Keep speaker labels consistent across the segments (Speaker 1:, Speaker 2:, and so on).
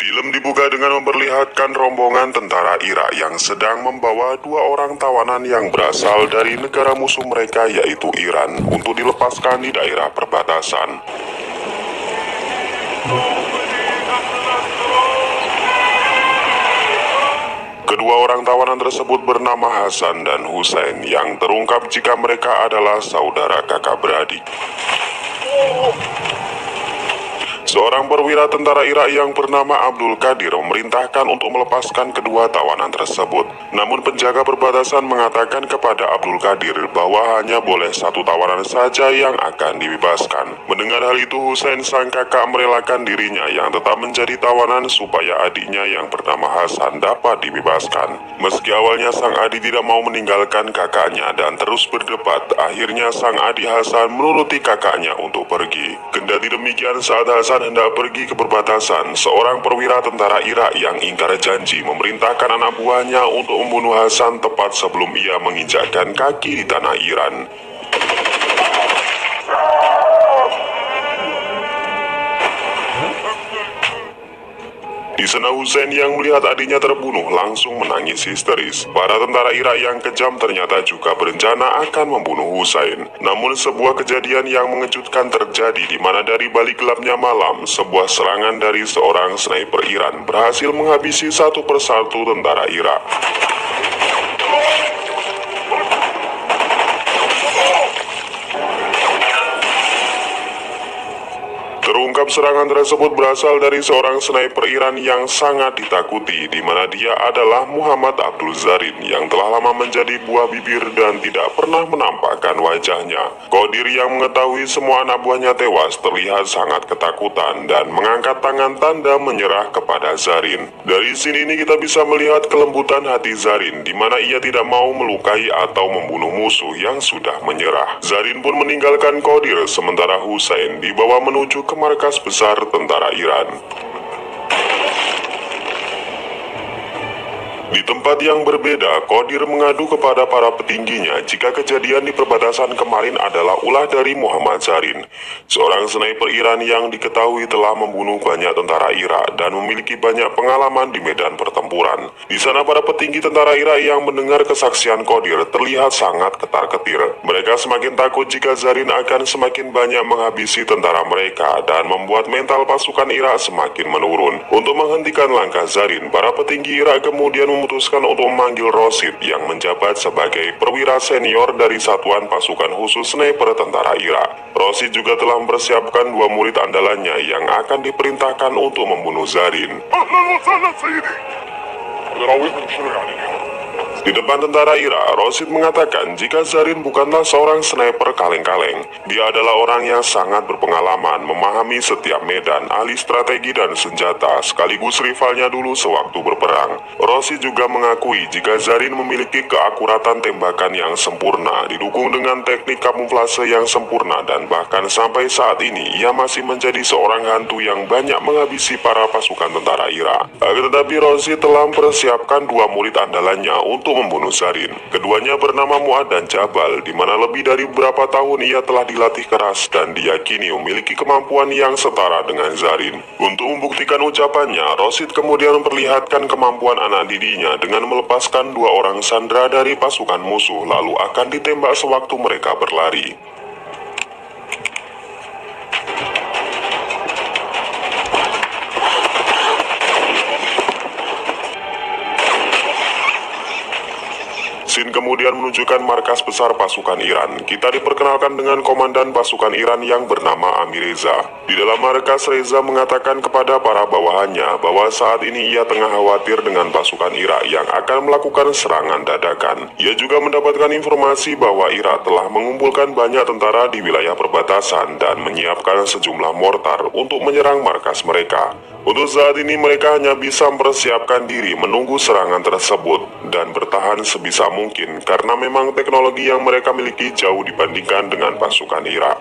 Speaker 1: Film dibuka dengan memperlihatkan rombongan tentara Irak yang sedang membawa dua orang tawanan yang berasal dari negara musuh mereka yaitu Iran untuk dilepaskan di daerah perbatasan. Kedua orang tawanan tersebut bernama Hasan dan Hussein yang terungkap jika mereka adalah saudara kakak beradik. Seorang perwira tentara Irak yang bernama Abdul Qadir memerintahkan untuk melepaskan kedua tawanan tersebut. Namun penjaga perbatasan mengatakan kepada Abdul Qadir bahwa hanya boleh satu tawanan saja yang akan dibebaskan. Mendengar hal itu, Hussein sang kakak merelakan dirinya yang tetap menjadi tawanan supaya adiknya yang bernama Hasan dapat dibebaskan. Meski awalnya sang adik tidak mau meninggalkan kakaknya dan terus berdebat, akhirnya sang adik Hasan menuruti kakaknya untuk pergi. Kendati demikian, saat Hasan hendak pergi ke perbatasan, seorang perwira tentara Irak yang ingkar janji memerintahkan anak buahnya untuk membunuh Hasan tepat sebelum ia menginjakkan kaki di tanah Iran. Di sana Hussein yang melihat adiknya terbunuh langsung menangis histeris. Para tentara Irak yang kejam ternyata juga berencana akan membunuh Hussein. Namun sebuah kejadian yang mengejutkan terjadi di mana dari balik gelapnya malam, sebuah serangan dari seorang sniper Iran berhasil menghabisi satu persatu tentara Irak. Terungkap serangan tersebut berasal dari seorang sniper Iran yang sangat ditakuti, di mana dia adalah Muhammad Abdul Zarin yang telah lama menjadi buah bibir dan tidak pernah menampakkan wajahnya. Qadir yang mengetahui semua anak buahnya tewas terlihat sangat ketakutan dan mengangkat tangan tanda menyerah kepada Zarin. Dari sini kita bisa melihat kelembutan hati Zarin, di mana ia tidak mau melukai atau membunuh musuh yang sudah menyerah. Zarin pun meninggalkan Qadir, sementara Hussein dibawa menuju ke markas besar tentara Iran. Di tempat yang berbeda, Qadir mengadu kepada para petingginya jika kejadian di perbatasan kemarin adalah ulah dari Muhammad Zarin, seorang sniper Iran yang diketahui telah membunuh banyak tentara Irak dan memiliki banyak pengalaman di medan pertempuran. Di sana para petinggi tentara Irak yang mendengar kesaksian Qadir terlihat sangat ketar-ketir. Mereka semakin takut jika Zarin akan semakin banyak menghabisi tentara mereka dan membuat mental pasukan Irak semakin menurun. Untuk menghentikan langkah Zarin, para petinggi Irak kemudian memutuskan untuk memanggil Rosid yang menjabat sebagai perwira senior dari Satuan Pasukan Khusus Sniper Tentara Irak. Rosid juga telah mempersiapkan dua murid andalannya yang akan diperintahkan untuk membunuh Zarin. Di depan tentara Irak, Rosid mengatakan jika Zarin bukanlah seorang sniper kaleng-kaleng. Dia adalah orang yang sangat berpengalaman, memahami setiap medan, ahli strategi dan senjata, sekaligus rivalnya dulu sewaktu berperang. Rosid juga mengakui jika Zarin memiliki keakuratan tembakan yang sempurna, didukung dengan teknik kamuflase yang sempurna, dan bahkan sampai saat ini ia masih menjadi seorang hantu yang banyak menghabisi para pasukan tentara Irak. Akan tetapi Rosid telah mempersiapkan dua murid andalannya untuk membunuh Zarin. Keduanya bernama Mu'ad dan Jabal, di mana lebih dari beberapa tahun ia telah dilatih keras dan diyakini memiliki kemampuan yang setara dengan Zarin. Untuk membuktikan ucapannya, Rosid kemudian memperlihatkan kemampuan anak didiknya dengan melepaskan dua orang sandera dari pasukan musuh lalu akan ditembak sewaktu mereka berlari. Sin kemudian menunjukkan markas besar pasukan Iran. Kita diperkenalkan dengan komandan pasukan Iran yang bernama Amir Reza. Di dalam markas, Reza mengatakan kepada para bawahannya bahwa saat ini ia tengah khawatir dengan pasukan Irak yang akan melakukan serangan dadakan. Ia juga mendapatkan informasi bahwa Irak telah mengumpulkan banyak tentara di wilayah perbatasan dan menyiapkan sejumlah mortar untuk menyerang markas mereka. Untuk saat ini mereka hanya bisa mempersiapkan diri menunggu serangan tersebut dan bertahan sebisa mungkin karena memang teknologi yang mereka miliki jauh dibandingkan dengan pasukan Irak.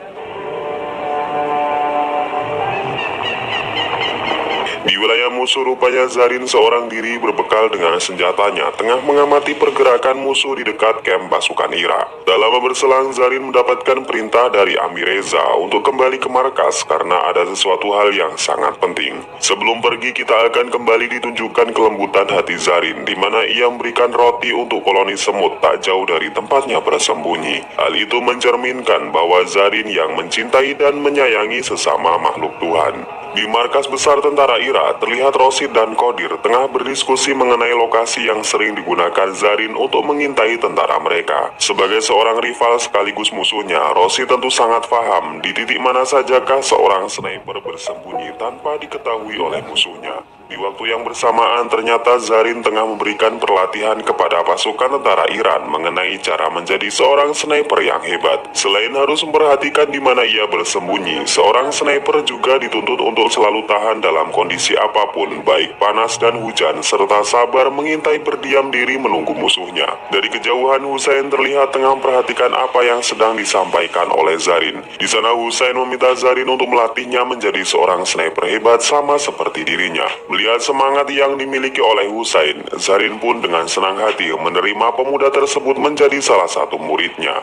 Speaker 1: Di wilayah musuh rupanya Zarin seorang diri berbekal dengan senjatanya tengah mengamati pergerakan musuh di dekat kamp pasukan Ira. Tak lama berselang Zarin mendapatkan perintah dari Amir Reza untuk kembali ke markas karena ada sesuatu hal yang sangat penting. Sebelum pergi kita akan kembali ditunjukkan kelembutan hati Zarin di mana ia memberikan roti untuk koloni semut tak jauh dari tempatnya bersembunyi. Hal itu mencerminkan bahwa Zarin yang mencintai dan menyayangi sesama makhluk Tuhan. Di markas besar tentara Ira, terlihat Rosid dan Kodir tengah berdiskusi mengenai lokasi yang sering digunakan Zarin untuk mengintai tentara mereka. Sebagai seorang rival sekaligus musuhnya, Rosid tentu sangat paham di titik mana sajakah seorang sniper bersembunyi tanpa diketahui oleh musuhnya. Di waktu yang bersamaan, ternyata Zarin tengah memberikan pelatihan kepada pasukan tentara Iran mengenai cara menjadi seorang sniper yang hebat. Selain harus memperhatikan di mana ia bersembunyi, seorang sniper juga dituntut untuk selalu tahan dalam kondisi apapun, baik panas dan hujan, serta sabar mengintai berdiam diri menunggu musuhnya. Dari kejauhan, Husain terlihat tengah memperhatikan apa yang sedang disampaikan oleh Zarin. Di sana Husain meminta Zarin untuk melatihnya menjadi seorang sniper hebat sama seperti dirinya. Melihat semangat yang dimiliki oleh Husain, Zarin pun dengan senang hati menerima pemuda tersebut menjadi salah satu muridnya.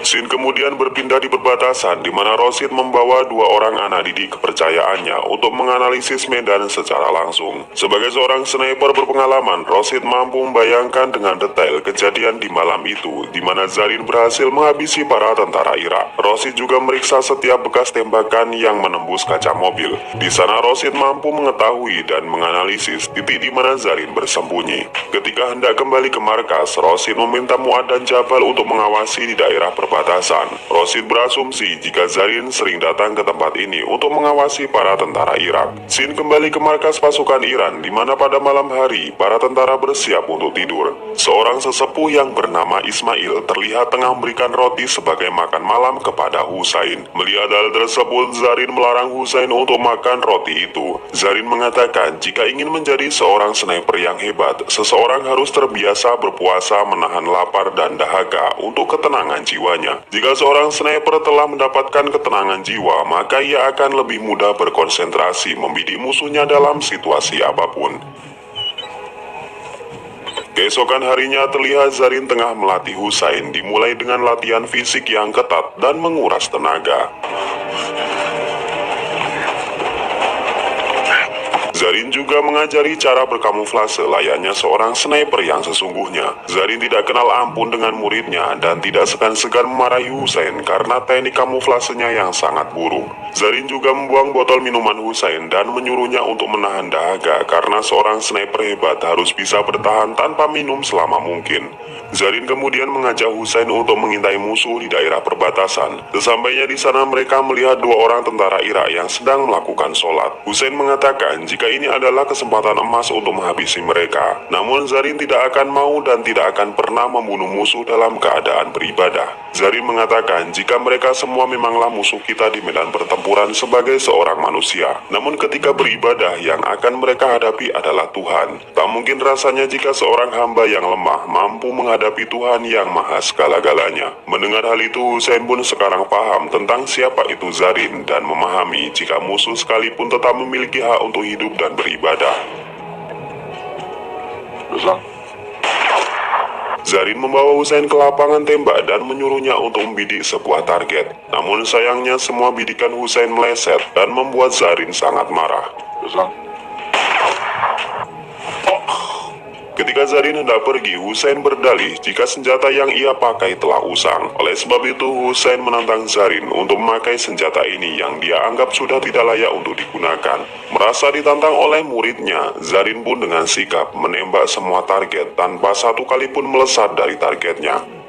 Speaker 1: Scene kemudian berpindah di perbatasan di mana Rosid membawa dua orang anak didik kepercayaannya untuk menganalisis medan secara langsung. Sebagai seorang sniper berpengalaman, Rosid mampu membayangkan dengan detail kejadian di malam itu di mana Zarin berhasil menghabisi para tentara Irak. Rosid juga meriksa setiap bekas tembakan yang menembus kaca mobil. Di sana Rosid mampu mengetahui dan menganalisis titik di mana Zarin bersembunyi. Ketika hendak kembali ke markas, Rosid meminta Muad dan Jabal untuk mengawasi di daerah perbatasan. Rosid berasumsi jika Zarin sering datang ke tempat ini untuk mengawasi para tentara Irak. Scene kembali ke markas pasukan Iran di mana pada malam hari para tentara bersiap untuk tidur. Seorang sesepuh yang bernama Ismail terlihat tengah memberikan roti sebagai makan malam kepada Husain. Melihat hal tersebut, Zarin melarang Husain untuk makan roti itu. Zarin mengatakan jika ingin menjadi seorang sniper yang hebat, seseorang harus terbiasa berpuasa menahan lapar dan dahaga untuk ketenangan jiwanya. Jika seorang sniper telah mendapatkan ketenangan jiwa, maka ia akan lebih mudah berkonsentrasi membidik musuhnya dalam situasi apapun. Keesokan harinya terlihat Zarin tengah melatih Husain, dimulai dengan latihan fisik yang ketat dan menguras tenaga. Zarin juga mengajari cara berkamuflase layaknya seorang sniper yang sesungguhnya. Zarin tidak kenal ampun dengan muridnya dan tidak segan-segan memarahi Husain karena teknik kamuflasenya yang sangat buruk. Zarin juga membuang botol minuman Husain dan menyuruhnya untuk menahan dahaga karena seorang sniper hebat harus bisa bertahan tanpa minum selama mungkin. Zarin kemudian mengajak Husain untuk mengintai musuh di daerah perbatasan. Sesampainya di sana mereka melihat dua orang tentara Irak yang sedang melakukan sholat. Husain mengatakan jika ini adalah kesempatan emas untuk menghabisi mereka. Namun Zarin tidak akan mau dan tidak akan pernah membunuh musuh dalam keadaan beribadah. Zarin mengatakan jika mereka semua memanglah musuh kita di medan pertempuran sebagai seorang manusia. Namun ketika beribadah yang akan mereka hadapi adalah Tuhan. Tak mungkin rasanya jika seorang hamba yang lemah mampu menghadapi Tuhan yang maha segala-galanya. Mendengar hal itu, Husain pun sekarang paham tentang siapa itu Zarin dan memahami jika musuh sekalipun tetap memiliki hak untuk hidup dan beribadah. Zarin membawa Husain ke lapangan tembak dan menyuruhnya untuk membidik sebuah target. Namun sayangnya semua bidikan Husain meleset dan membuat Zarin sangat marah. Ketika Zarin hendak pergi, Husain berdalih jika senjata yang ia pakai telah usang. Oleh sebab itu, Husain menantang Zarin untuk memakai senjata ini yang dia anggap sudah tidak layak untuk digunakan. Merasa ditantang oleh muridnya, Zarin pun dengan sigap menembak semua target tanpa satu kali pun melesat dari targetnya.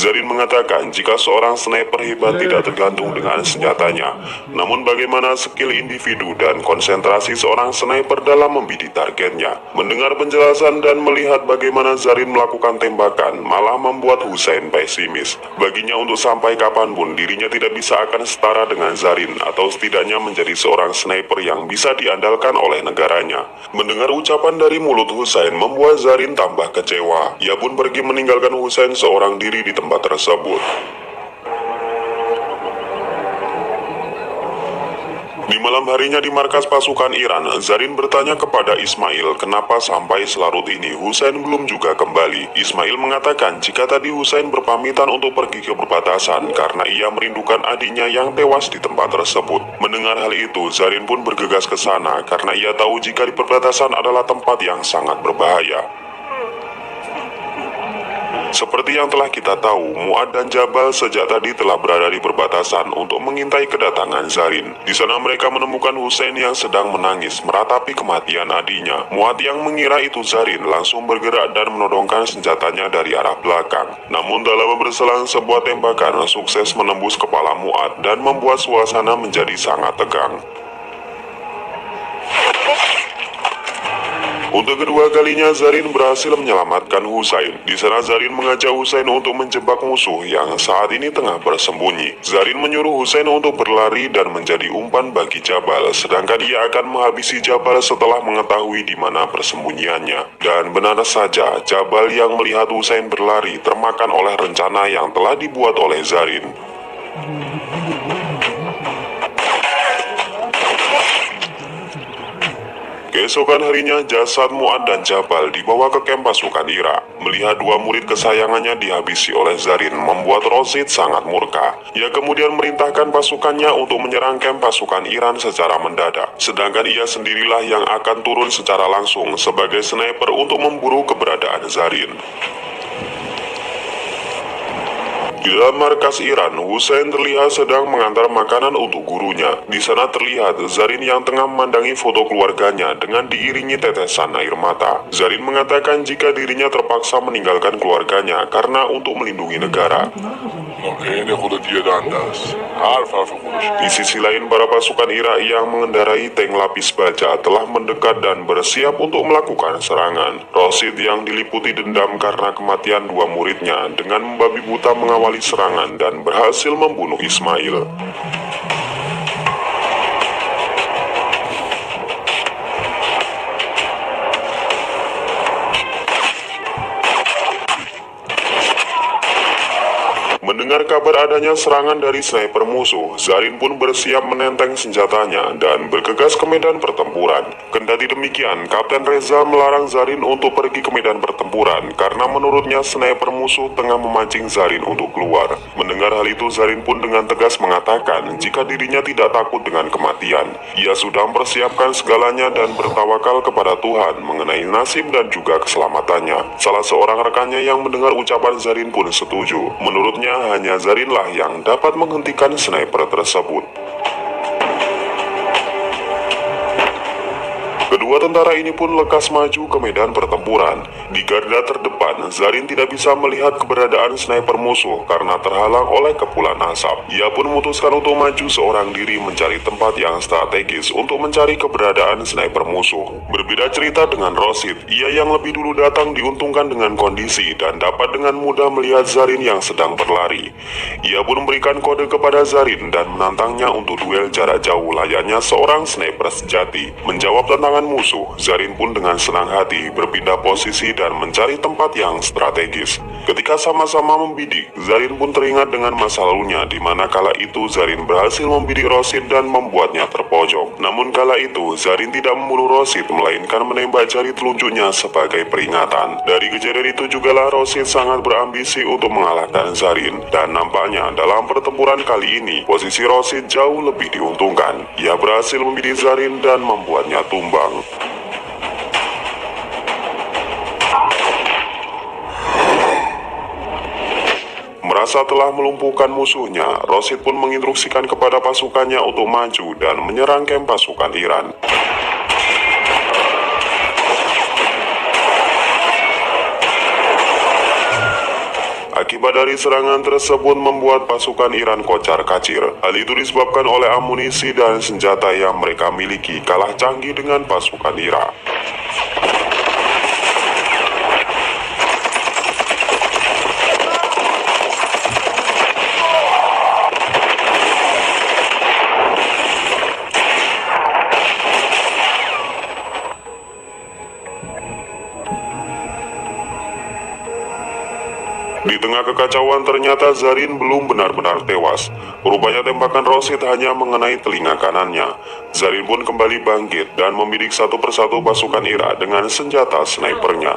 Speaker 1: Zarin mengatakan jika seorang sniper hebat tidak tergantung dengan senjatanya, namun bagaimana skill individu dan konsentrasi seorang sniper dalam membidik targetnya. Mendengar penjelasan dan melihat bagaimana Zarin melakukan tembakan malah membuat Husain pesimis. Baginya untuk sampai kapanpun dirinya tidak bisa akan setara dengan Zarin atau setidaknya menjadi seorang sniper yang bisa diandalkan oleh negaranya. Mendengar ucapan dari mulut Husain membuat Zarin tambah kecewa. Ia pun pergi meninggalkan Husain seorang diri di tempat tempat tersebut. Di malam harinya di markas pasukan Iran, Zarin bertanya kepada Ismail kenapa sampai selarut ini Husain belum juga kembali. Ismail mengatakan jika tadi Husain berpamitan untuk pergi ke perbatasan karena ia merindukan adiknya yang tewas di tempat tersebut. Mendengar hal itu, Zarin pun bergegas ke sana karena ia tahu jika di perbatasan adalah tempat yang sangat berbahaya. Seperti yang telah kita tahu, Mu'ad dan Jabal sejak tadi telah berada di perbatasan untuk mengintai kedatangan Zarin. Di sana mereka menemukan Husain yang sedang menangis meratapi kematian adiknya. Mu'ad yang mengira itu Zarin langsung bergerak dan menodongkan senjatanya dari arah belakang. Namun dalam berselang sebuah tembakan sukses menembus kepala Mu'ad dan membuat suasana menjadi sangat tegang. Untuk kedua kalinya Zarin berhasil menyelamatkan Husain. Di sana Zarin mengajak Husain untuk menjebak musuh yang saat ini tengah bersembunyi. Zarin menyuruh Husain untuk berlari dan menjadi umpan bagi Jabal, sedangkan ia akan menghabisi Jabal setelah mengetahui di mana persembunyiannya. Dan benar saja, Jabal yang melihat Husain berlari termakan oleh rencana yang telah dibuat oleh Zarin. Keesokan harinya, jasad Mu'ad dan Jabal dibawa ke kamp pasukan Irak. Melihat dua murid kesayangannya dihabisi oleh Zarin membuat Rosid sangat murka. Ia kemudian merintahkan pasukannya untuk menyerang kamp pasukan Iran secara mendadak. Sedangkan ia sendirilah yang akan turun secara langsung sebagai sniper untuk memburu keberadaan Zarin. Di dalam markas Iran, Husain terlihat sedang mengantar makanan untuk gurunya. Di sana terlihat Zarin yang tengah memandangi foto keluarganya dengan diiringi tetesan air mata. Zarin mengatakan jika dirinya terpaksa meninggalkan keluarganya karena untuk melindungi negara. Di sisi lain, para pasukan Irak yang mengendarai tank lapis baja telah mendekat dan bersiap untuk melakukan serangan. Rosid yang diliputi dendam karena kematian dua muridnya dengan membabi buta mengawali serangan dan berhasil membunuh Ismail. Mendengar kabar adanya serangan dari sniper musuh, Zarin pun bersiap menenteng senjatanya dan bergegas ke medan pertempuran. Kendati demikian, Kapten Reza melarang Zarin untuk pergi ke medan pertempuran karena menurutnya sniper musuh tengah memancing Zarin untuk keluar. Mendengar hal itu, Zarin pun dengan tegas mengatakan jika dirinya tidak takut dengan kematian. Ia sudah mempersiapkan segalanya dan bertawakal kepada Tuhan mengenai nasib dan juga keselamatannya. Salah seorang rekannya yang mendengar ucapan Zarin pun setuju. Menurutnya hanya Zarinlah yang dapat menghentikan sniper tersebut. Kedua tentara ini pun lekas maju ke medan pertempuran. Di garda terdepan, Zarin tidak bisa melihat keberadaan sniper musuh karena terhalang oleh kepulan asap. Ia pun memutuskan untuk maju seorang diri mencari tempat yang strategis untuk mencari keberadaan sniper musuh. Berbeda cerita dengan Rosid, ia yang lebih dulu datang diuntungkan dengan kondisi dan dapat dengan mudah melihat Zarin yang sedang berlari. Ia pun memberikan kode kepada Zarin dan menantangnya untuk duel jarak jauh layaknya seorang sniper sejati. Menjawab tantangan musuh, Zarin pun dengan senang hati berpindah posisi dan mencari tempat yang strategis. Ketika sama-sama membidik, Zarin pun teringat dengan masa lalunya di mana kala itu Zarin berhasil membidik Rosid dan membuatnya terpojok. Namun kala itu Zarin tidak membunuh Rosid melainkan menembak jari telunjuknya sebagai peringatan. Dari kejadian itu jugalah Rosid sangat berambisi untuk mengalahkan Zarin, dan nampaknya dalam pertempuran kali ini posisi Rosid jauh lebih diuntungkan. Ia berhasil membidik Zarin dan membuatnya tumbang. Merasa telah melumpuhkan musuhnya, Rosid pun menginstruksikan kepada pasukannya untuk maju dan menyerang kamp pasukan Iran. Akibat dari serangan tersebut membuat pasukan Iran kocar-kacir. Hal itu disebabkan oleh amunisi dan senjata yang mereka miliki kalah canggih dengan pasukan Irak. Di tengah kekacauan ternyata Zarin belum benar-benar tewas. Rupanya tembakan Rosid hanya mengenai telinga kanannya. Zarin pun kembali bangkit dan membidik satu persatu pasukan Ira dengan senjata snipernya.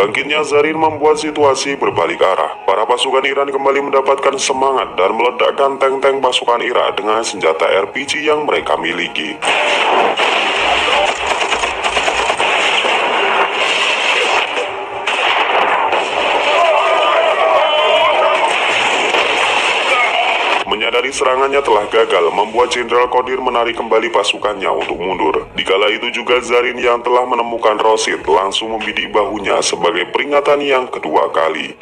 Speaker 1: Bangkitnya Zarin membuat situasi berbalik arah. Para pasukan Iran kembali mendapatkan semangat dan meledakkan tank-tank pasukan Irak dengan senjata RPG yang mereka miliki. Menyadari serangannya telah gagal, membuat Jenderal Qadir menarik kembali pasukannya untuk mundur. Dikala itu juga Zarin yang telah menemukan Rosid langsung membidik bahunya sebagai peringatan yang kedua kali.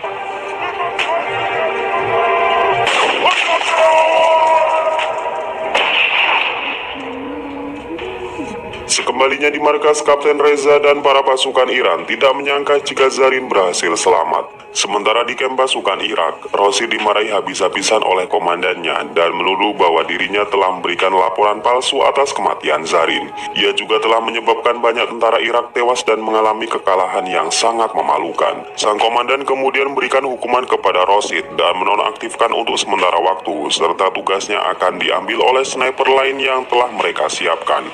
Speaker 1: Sekembalinya di markas, Kapten Reza dan para pasukan Iran tidak menyangka jika Zarin berhasil selamat. Sementara di kamp pasukan Irak, Rosid dimarahi habis-habisan oleh komandannya dan menuduh bahwa dirinya telah memberikan laporan palsu atas kematian Zarin. Ia juga telah menyebabkan banyak tentara Irak tewas dan mengalami kekalahan yang sangat memalukan. Sang komandan kemudian memberikan hukuman kepada Rosid dan menonaktifkan untuk sementara waktu, serta tugasnya akan diambil oleh sniper lain yang telah mereka siapkan.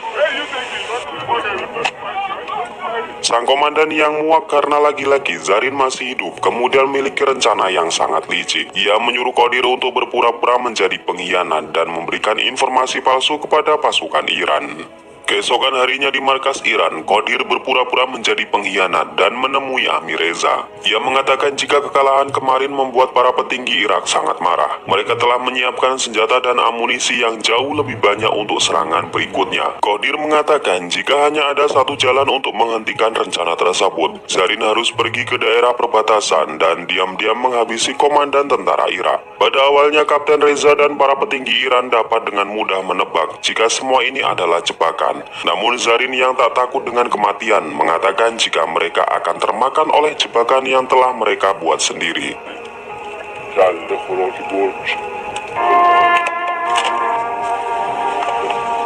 Speaker 1: Sang komandan yang muak karena lagi-lagi Zarin masih hidup kemudian memiliki rencana yang sangat licik. Ia menyuruh Qadir untuk berpura-pura menjadi pengkhianat dan memberikan informasi palsu kepada pasukan Iran. Keesokan harinya di markas Iran, Qadir berpura-pura menjadi pengkhianat dan menemui Amir Reza. Ia mengatakan jika kekalahan kemarin membuat para petinggi Irak sangat marah. Mereka telah menyiapkan senjata dan amunisi yang jauh lebih banyak untuk serangan berikutnya. Qadir mengatakan jika hanya ada satu jalan untuk menghentikan rencana tersebut, Zarin harus pergi ke daerah perbatasan dan diam-diam menghabisi komandan tentara Irak. Pada awalnya Kapten Reza dan para petinggi Iran dapat dengan mudah menebak jika semua ini adalah jebakan. Namun Zarin yang tak takut dengan kematian mengatakan jika mereka akan termakan oleh jebakan yang telah mereka buat sendiri.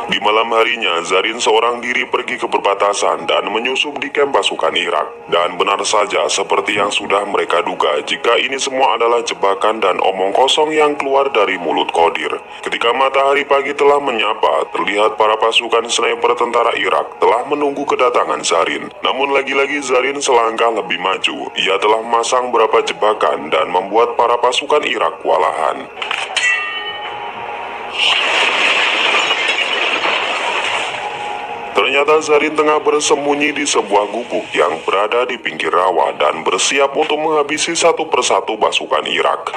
Speaker 1: Di malam harinya, Zarin seorang diri pergi ke perbatasan dan menyusup di kamp pasukan Irak. Dan benar saja seperti yang sudah mereka duga jika ini semua adalah jebakan dan omong kosong yang keluar dari mulut Qadir. Ketika matahari pagi telah menyapa, terlihat para pasukan sniper tentara Irak telah menunggu kedatangan Zarin. Namun lagi-lagi Zarin selangkah lebih maju. Ia telah memasang beberapa jebakan dan membuat para pasukan Irak kewalahan. Ternyata Zarin tengah bersembunyi di sebuah gubuk yang berada di pinggir rawa dan bersiap untuk menghabisi satu persatu pasukan Irak.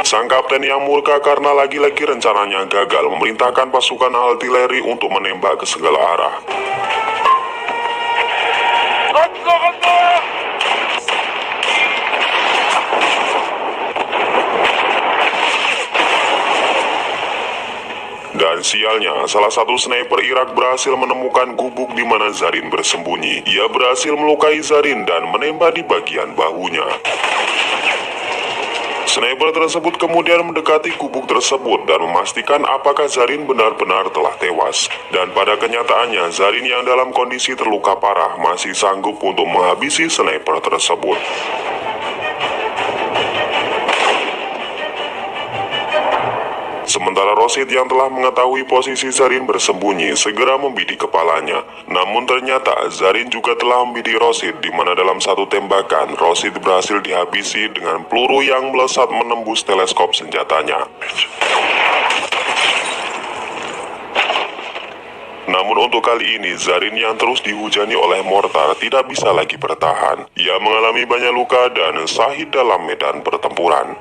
Speaker 1: Sang kapten yang murka karena lagi-lagi rencananya gagal memerintahkan pasukan artileri untuk menembak ke segala arah. Dan sialnya, salah satu sniper Irak berhasil menemukan gubuk di mana Zarin bersembunyi. Ia berhasil melukai Zarin dan menembak di bagian bahunya. Sniper tersebut kemudian mendekati gubuk tersebut dan memastikan apakah Zarin benar-benar telah tewas. Dan pada kenyataannya, Zarin yang dalam kondisi terluka parah masih sanggup untuk menghabisi sniper tersebut. Sementara Rosid yang telah mengetahui posisi Zarin bersembunyi segera membidik kepalanya. Namun ternyata Zarin juga telah membidik Rosid, di mana dalam satu tembakan Rosid berhasil dihabisi dengan peluru yang melesat menembus teleskop senjatanya. Namun untuk kali ini Zarin yang terus dihujani oleh mortar tidak bisa lagi bertahan. Ia mengalami banyak luka dan syahid dalam medan pertempuran.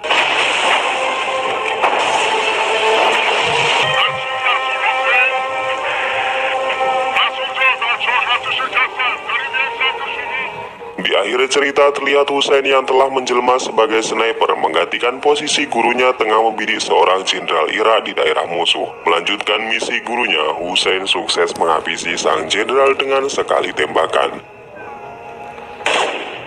Speaker 1: Di akhir cerita terlihat Hussein yang telah menjelma sebagai sniper menggantikan posisi gurunya tengah membidik seorang jenderal Irak di daerah musuh. Melanjutkan misi gurunya, Hussein sukses menghabisi sang jenderal dengan sekali tembakan.